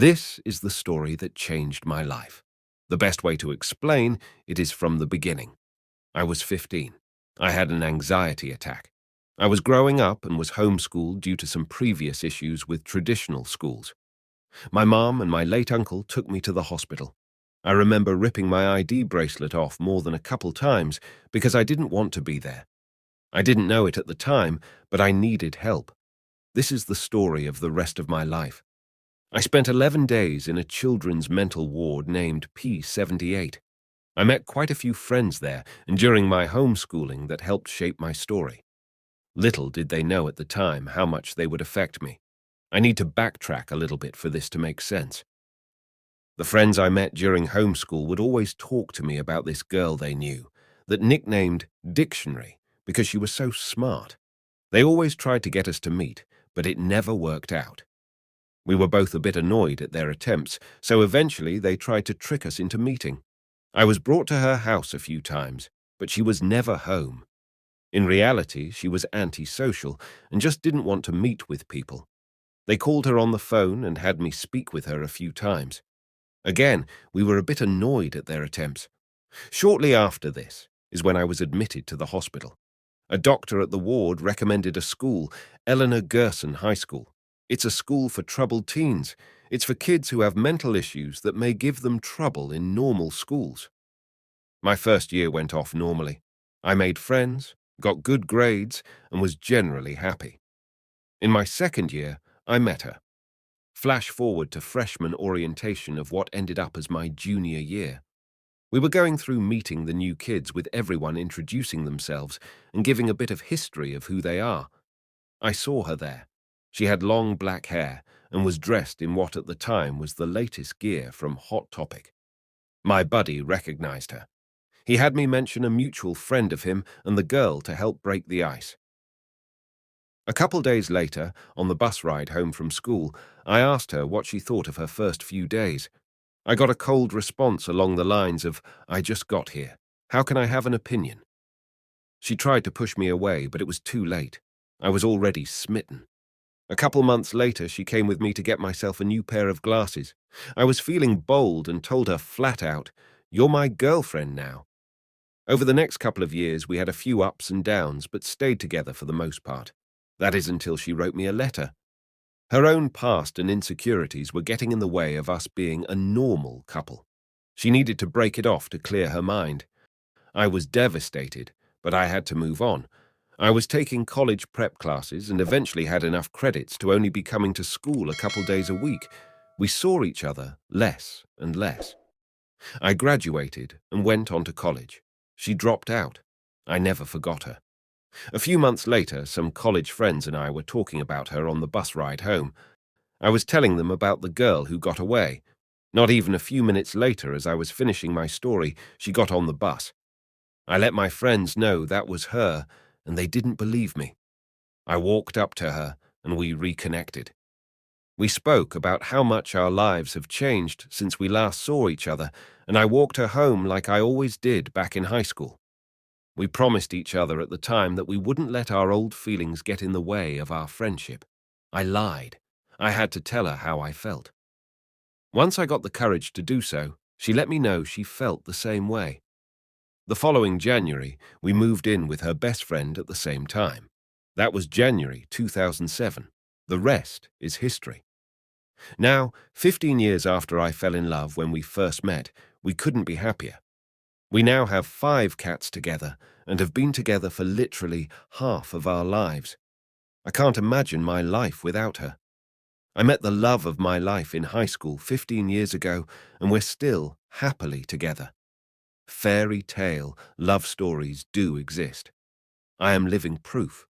This is the story that changed my life. The best way to explain it is from the beginning. I was 15. I had an anxiety attack. I was growing up and was homeschooled due to some previous issues with traditional schools. My mom and my late uncle took me to the hospital. I remember ripping my ID bracelet off more than a couple times because I didn't want to be there. I didn't know it at the time, but I needed help. This is the story of the rest of my life. I spent 11 days in a children's mental ward named P78. I met quite a few friends there, and during my homeschooling that helped shape my story. Little did they know at the time how much they would affect me. I need to backtrack a little bit for this to make sense. The friends I met during homeschool would always talk to me about this girl they knew, that nicknamed Dictionary because she was so smart. They always tried to get us to meet, but it never worked out. We were both a bit annoyed at their attempts, so eventually they tried to trick us into meeting. I was brought to her house a few times, but she was never home. In reality, she was antisocial and just didn't want to meet with people. They called her on the phone and had me speak with her a few times. Again, we were a bit annoyed at their attempts. Shortly after this is when I was admitted to the hospital. A doctor at the ward recommended a school, Eleanor Gerson High School. It's a school for troubled teens. It's for kids who have mental issues that may give them trouble in normal schools. My first year went off normally. I made friends, got good grades, and was generally happy. In my second year, I met her. Flash forward to freshman orientation of what ended up as my junior year. We were going through meeting the new kids with everyone introducing themselves and giving a bit of history of who they are. I saw her there. She had long black hair and was dressed in what at the time was the latest gear from Hot Topic. My buddy recognized her. He had me mention a mutual friend of him and the girl to help break the ice. A couple days later, on the bus ride home from school, I asked her what she thought of her first few days. I got a cold response along the lines of, "I just got here. How can I have an opinion?" She tried to push me away, but it was too late. I was already smitten. A couple months later, she came with me to get myself a new pair of glasses. I was feeling bold and told her flat out, "You're my girlfriend now." Over the next couple of years, we had a few ups and downs, but stayed together for the most part. That is until she wrote me a letter. Her own past and insecurities were getting in the way of us being a normal couple. She needed to break it off to clear her mind. I was devastated, but I had to move on. I was taking college prep classes and eventually had enough credits to only be coming to school a couple days a week. We saw each other less and less. I graduated and went on to college. She dropped out. I never forgot her. A few months later, some college friends and I were talking about her on the bus ride home. I was telling them about the girl who got away. Not even a few minutes later, as I was finishing my story, she got on the bus. I let my friends know that was her, and they didn't believe me. I walked up to her, and we reconnected. We spoke about how much our lives have changed since we last saw each other, and I walked her home like I always did back in high school. We promised each other at the time that we wouldn't let our old feelings get in the way of our friendship. I lied. I had to tell her how I felt. Once I got the courage to do so, she let me know she felt the same way. The following January, we moved in with her best friend at the same time. That was January 2007. The rest is history. Now, 15 years after I fell in love when we first met, we couldn't be happier. We now have 5 cats together and have been together for literally half of our lives. I can't imagine my life without her. I met the love of my life in high school 15 years ago, and we're still happily together. Fairy tale love stories do exist. I am living proof.